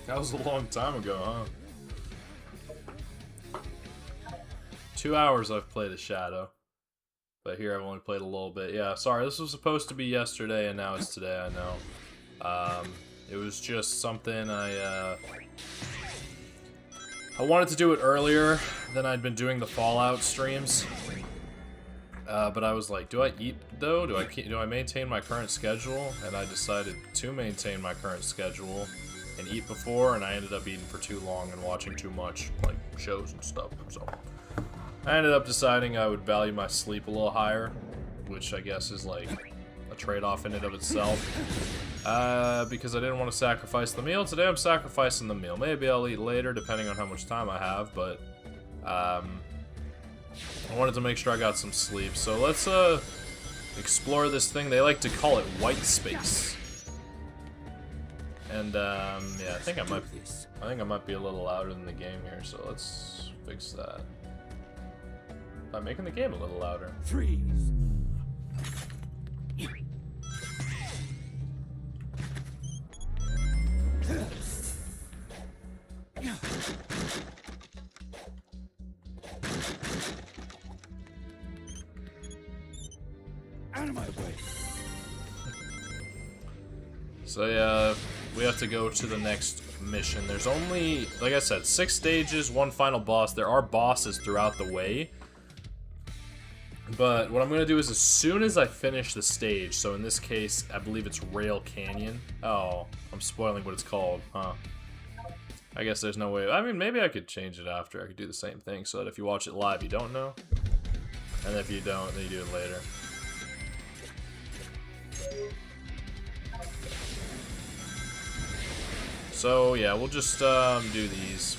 That was a long time ago, huh? 2 hours I've played a Shadow. But here I've only played a little bit. Yeah, sorry, this was supposed to be yesterday and now it's today, I know. It was just something I wanted to do it earlier than I'd been doing the Fallout streams. But I was like, do I eat though? Do I maintain my current schedule? And I decided to maintain my current schedule and eat before, and I ended up eating for too long and watching too much, like, shows and stuff, so I ended up deciding I would value my sleep a little higher, which I guess is like a trade-off in and of itself. Because I didn't want to sacrifice the meal. Today I'm sacrificing the meal. Maybe I'll eat later, depending on how much time I have, but I wanted to make sure I got some sleep. So let's explore this thing. They like to call it white space. And yeah, I think I might be a little louder than the game here, so let's fix that. By making the game a little louder. Freeze. Out of my way. So yeah, we have to go to the next mission. There's only, like I said, 6 stages, 1 final boss. There are bosses throughout the way. But what I'm going to do is as soon as I finish the stage, so in this case, I believe it's Rail Canyon. Oh, I'm spoiling what it's called, huh? I guess there's no way. I mean, maybe I could change it after. I could do the same thing so that if you watch it live, you don't know. And if you don't, then you do it later. So, yeah, we'll just do these.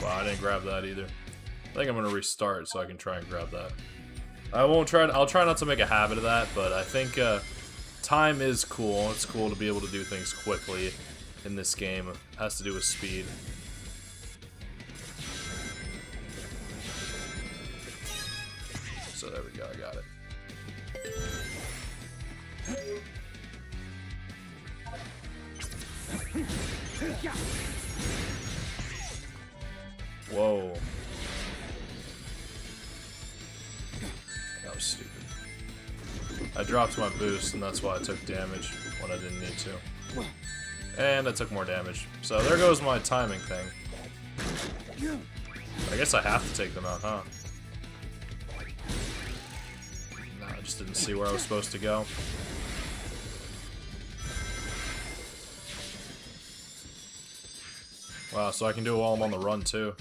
Wow, I didn't grab that either. I think I'm gonna restart so I can try and grab that. I'll try not to make a habit of that, but I think time is cool. It's cool to be able to do things quickly in this game. It has to do with speed. So there we go, I got it. Whoa. That was stupid. I dropped my boost, and that's why I took damage when I didn't need to. And I took more damage. So there goes my timing thing. I guess I have to take them out, huh? No, I just didn't see where I was supposed to go. Wow, so I can do it while I'm on the run, too.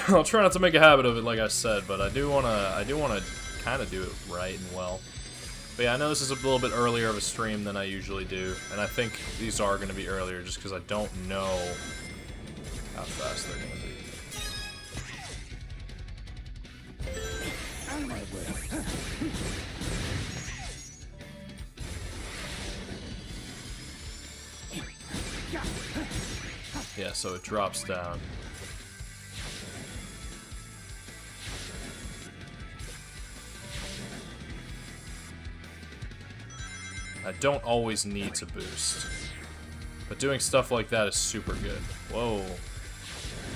I'll try not to make a habit of it, like I said, but I do wanna kind of do it right and well. But yeah, I know this is a little bit earlier of a stream than I usually do, and I think these are gonna be earlier just because I don't know how fast they're gonna be. Yeah, so it drops down. I don't always need to boost, but doing stuff like that is super good. Whoa.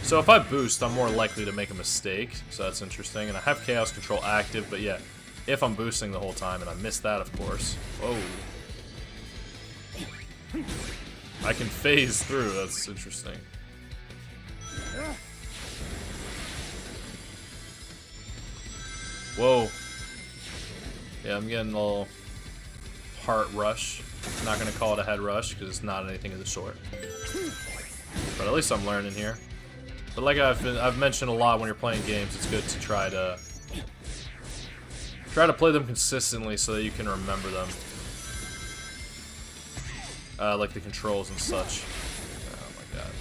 So if I boost, I'm more likely to make a mistake, so that's interesting. And I have Chaos Control active, but yeah, if I'm boosting the whole time, and I miss that, of course. Whoa. I can phase through, that's interesting. Whoa. Yeah, I'm getting a little heart rush. I'm not gonna call it a head rush because it's not anything of the sort. But at least I'm learning here. But like I've mentioned a lot, when you're playing games, it's good to try to play them consistently so that you can remember them. Like the controls and such. Oh my god.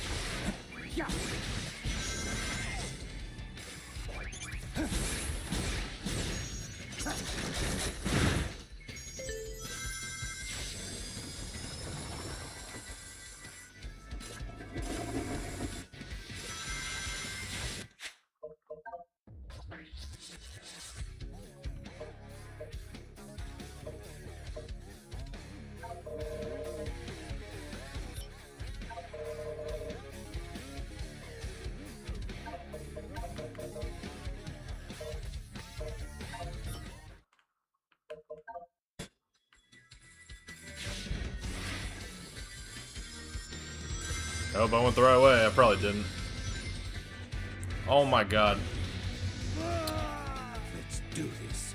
I hope I went the right way. I probably didn't. Oh my god. Let's do this.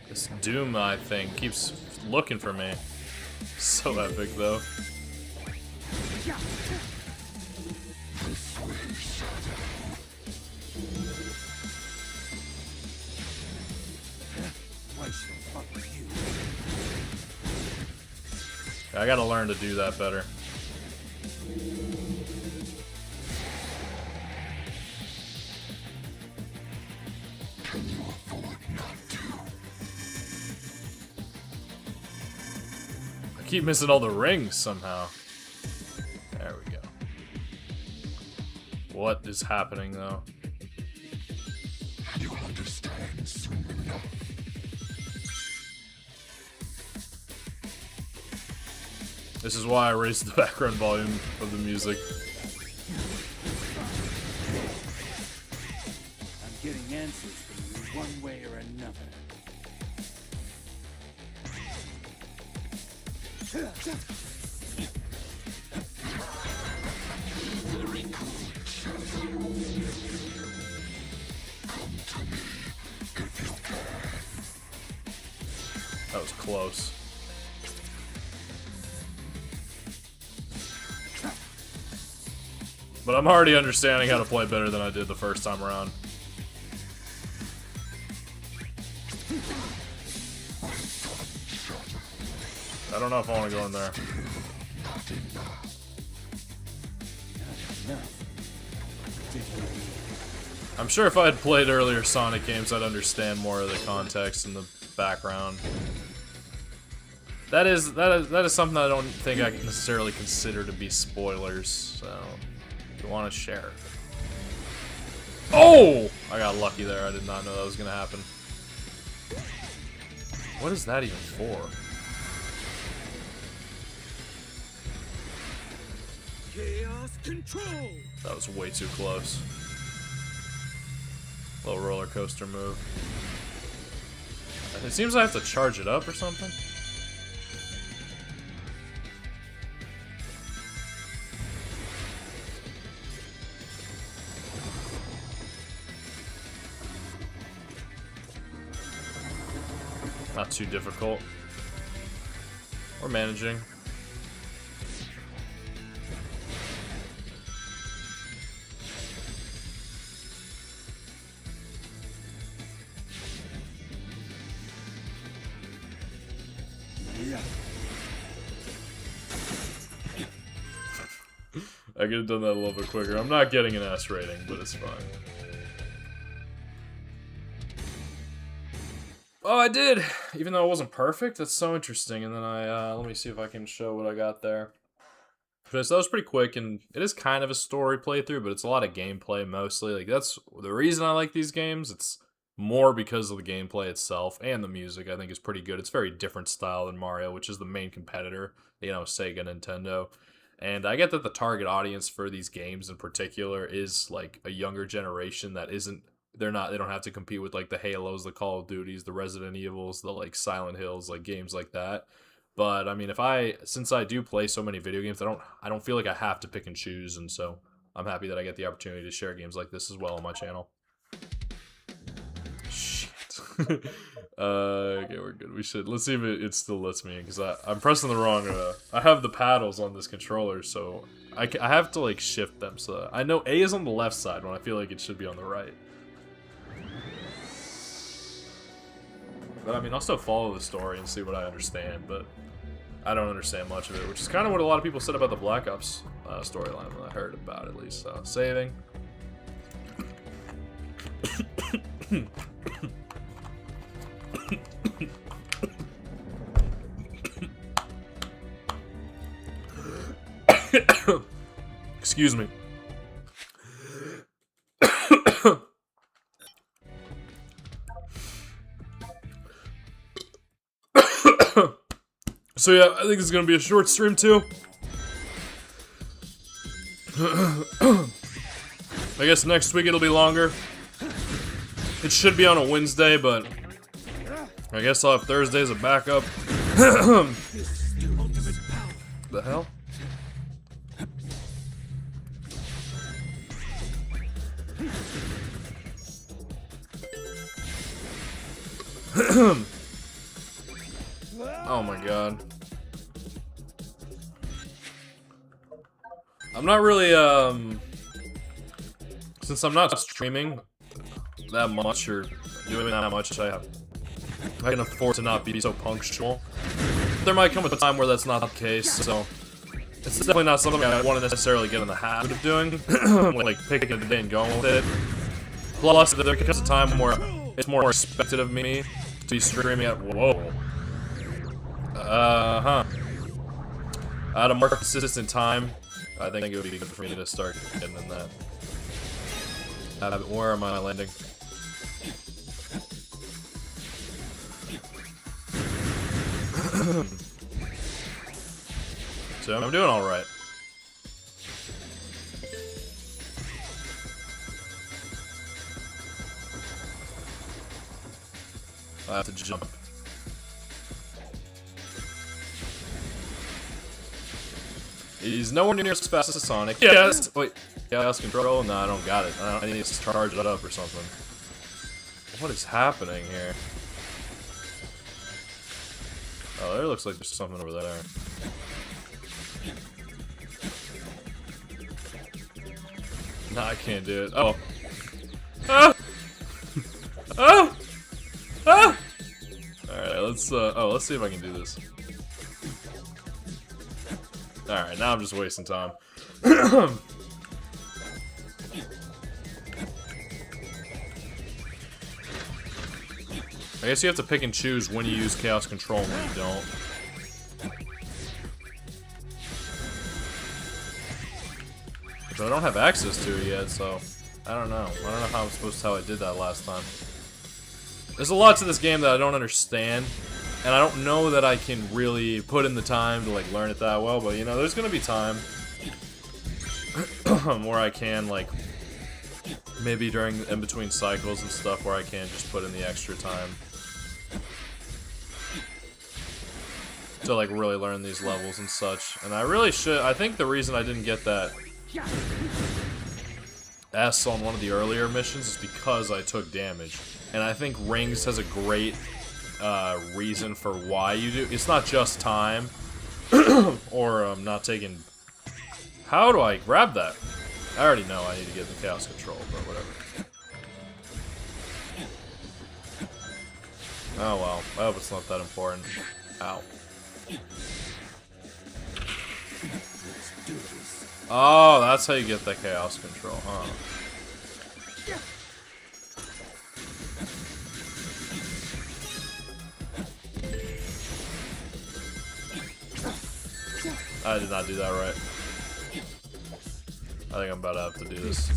This Doom, I think, keeps looking for me. So epic, though. I gotta learn to do that better. I keep missing all the rings somehow. There we go. What is happening though? You'll understand soon enough. This is why I raised the background volume of the music. I'm getting answers from you one way or another. Very good, shadow. Come to me if you can. That was close. But I'm already understanding how to play better than I did the first time around. I don't know if I want to go in there. I'm sure if I had played earlier Sonic games, I'd understand more of the context and the background. That is something I don't think I can necessarily consider to be spoilers, so if you want to share. Oh! I got lucky there. I did not know that was gonna happen. What is that even for? Chaos control. That was way too close. Little roller coaster move. It seems I have to charge it up or something. Not too difficult. We're managing. I could have done that a little bit quicker. I'm not getting an S rating, but it's fine. Oh, I did! Even though it wasn't perfect, that's so interesting. And then let me see if I can show what I got there. So that was pretty quick, and it is kind of a story playthrough, but it's a lot of gameplay mostly. Like, that's the reason I like these games. It's more because of the gameplay itself, and the music I think is pretty good. It's very different style than Mario, which is the main competitor, you know, Sega, Nintendo. And I get that the target audience for these games in particular is like a younger generation that isn't, they don't have to compete with like the Halos, the Call of Duties, the Resident Evils, the like Silent Hills, like games like that. But I mean, since I do play so many video games, I don't feel like I have to pick and choose, and so I'm happy that I get the opportunity to share games like this as well on my channel. Shit. Okay, we're good. Let's see if it still lets me, because I'm pressing the wrong, I have the paddles on this controller, so I have to like shift them, so I know A is on the left side when I feel like it should be on the right. But I mean, I'll still follow the story and see what I understand, but I don't understand much of it, which is kind of what a lot of people said about the Black Ops storyline when I heard about it, at least. Saving. Excuse me. So yeah, I think it's gonna be a short stream too. I guess next week it'll be longer. It should be on a Wednesday, but I guess I'll have Thursday as a backup. The hell? Oh my god. I'm not really, since I'm not streaming that much or doing that much, I can afford to not be so punctual. There might come a time where that's not the case, so it's definitely not something I want to necessarily get in the habit of doing, like picking a day and going with it. Plus, there comes a time where it's more expected of me to be streaming at at a more consistent time. I think it would be good for me to start getting in that. Where am I landing? So I'm doing all right. I have to jump. He's nowhere near as fast as Sonic. Yes! Wait, chaos control? No, I don't got it. I need to charge it up or something. What is happening here? Oh, there looks like there's something over there. No, I can't do it. Oh. Ah! Ah! Ah! Alright, let's see if I can do this. Alright, now I'm just wasting time. I guess you have to pick and choose when you use chaos control and when you don't. But I don't have access to it yet, so I don't know. I don't know how I'm supposed to tell I did that last time. There's a lot to this game that I don't understand, and I don't know that I can really put in the time to like learn it that well, but you know, there's gonna be time where I can like maybe during in between cycles and stuff where I can just put in the extra time to like really learn these levels and such. And I really should. I think the reason I didn't get that S on one of the earlier missions is because I took damage. And I think Rings has a great reason for why you do. It's not just time or not taking. How do I grab that? I already know I need to get the chaos control, but whatever. Oh well, I hope it's not that important. Ow. Oh, that's how you get the chaos control, huh? I did not do that right. I think I'm about to have to do this.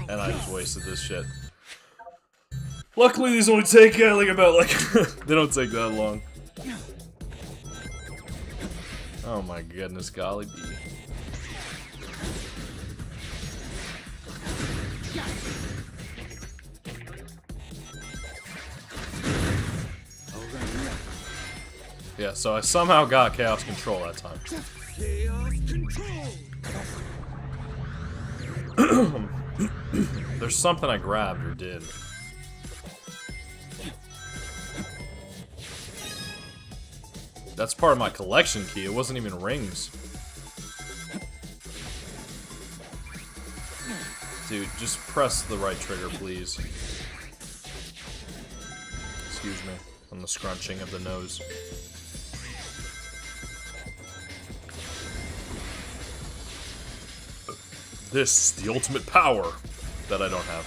And I just wasted this shit. Luckily these only take like about like they don't take that long. Oh my goodness, golly bee. Yeah, so I somehow got chaos control that time. Chaos control. There's something I grabbed or did. That's part of my collection key. It wasn't even rings. Dude, just press the right trigger, please. Excuse me. On the scrunching of the nose. This is the ultimate power that I don't have.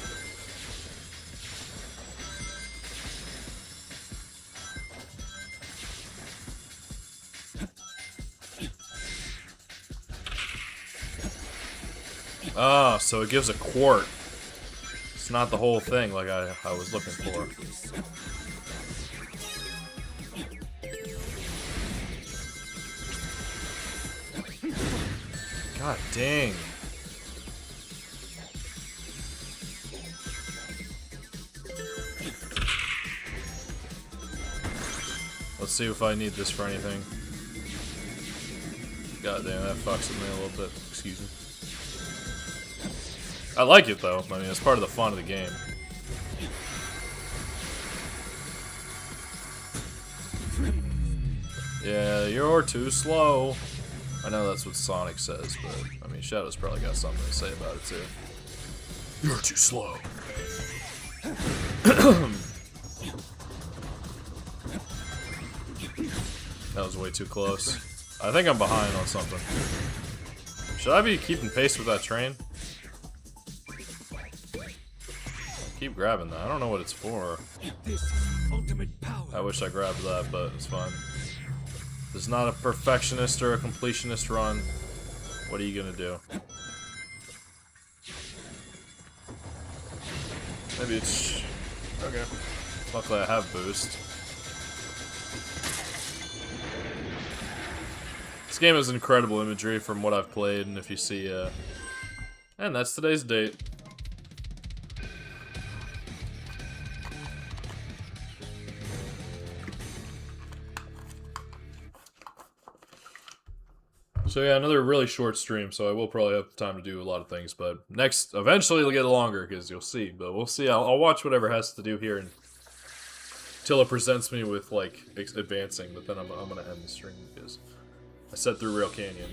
Ah, so it gives a quart. It's not the whole thing like I was looking for. God dang. Let's see if I need this for anything. God damn, that fucks with me a little bit. Excuse me. I like it though. I mean, it's part of the fun of the game. Yeah, you're too slow. I know that's what Sonic says, but I mean, Shadow's probably got something to say about it too. You're too slow. That was way too close. I think I'm behind on something. Should I be keeping pace with that train? Keep grabbing that. I don't know what it's for. I wish I grabbed that, but it's fine. There's not a perfectionist or a completionist run. What are you gonna do? Maybe it's... okay. Luckily I have boost. This game has incredible imagery from what I've played, and if you see, and that's today's date. So yeah, another really short stream, so I will probably have time to do a lot of things, but eventually it'll get longer, because you'll see, but we'll see. I'll watch whatever has to do here until it presents me with, like, advancing, but then I'm gonna end the stream, because I said through Rail Canyon.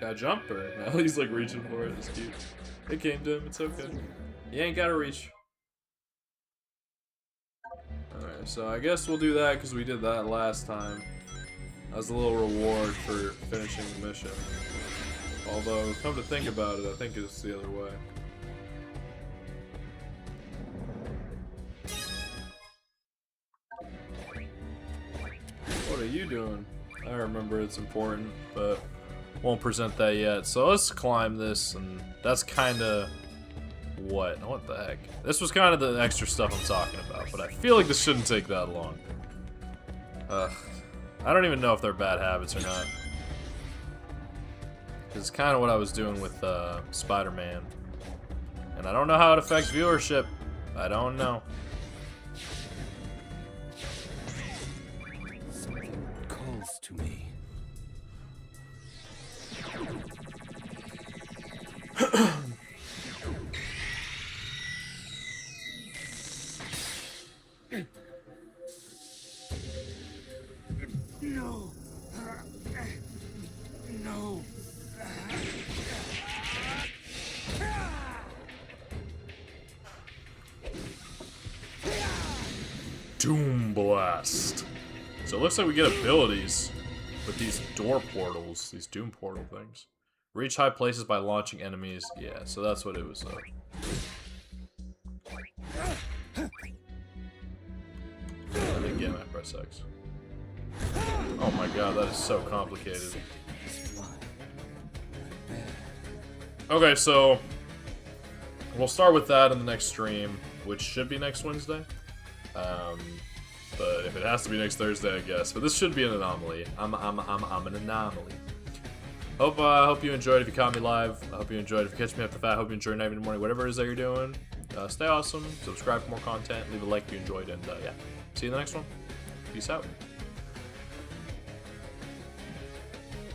Gotta jump, or now he's like reaching for it. It's cute. It came to him. It's okay. You ain't gotta reach. Alright, so I guess we'll do that because we did that last time. As a little reward for finishing the mission. Although, come to think about it, I think it's the other way. What are you doing? I remember it's important, but won't present that yet. So let's climb this, and that's kinda... What the heck? This was kind of the extra stuff I'm talking about, but I feel like this shouldn't take that long. I don't even know if they're bad habits or not. It's kind of what I was doing with Spider-Man. And I don't know how it affects viewership. I don't know. Calls to me. No. No. Doom Blast. So it looks like we get abilities with these door portals, these doom portal things. Reach high places by launching enemies. Yeah, so that's what it was. I didn't get my press X. Oh my god, that is so complicated. Okay, so we'll start with that in the next stream, which should be next Wednesday. But if it has to be next Thursday, I guess. But this should be an anomaly. I'm an anomaly. Hope you enjoyed. If you caught me live, I hope you enjoyed. If you catch me after that, I hope you enjoy night in the morning, whatever it is that you're doing. Stay awesome. Subscribe for more content. Leave a like if you enjoyed, and yeah, see you in the next one. Peace out.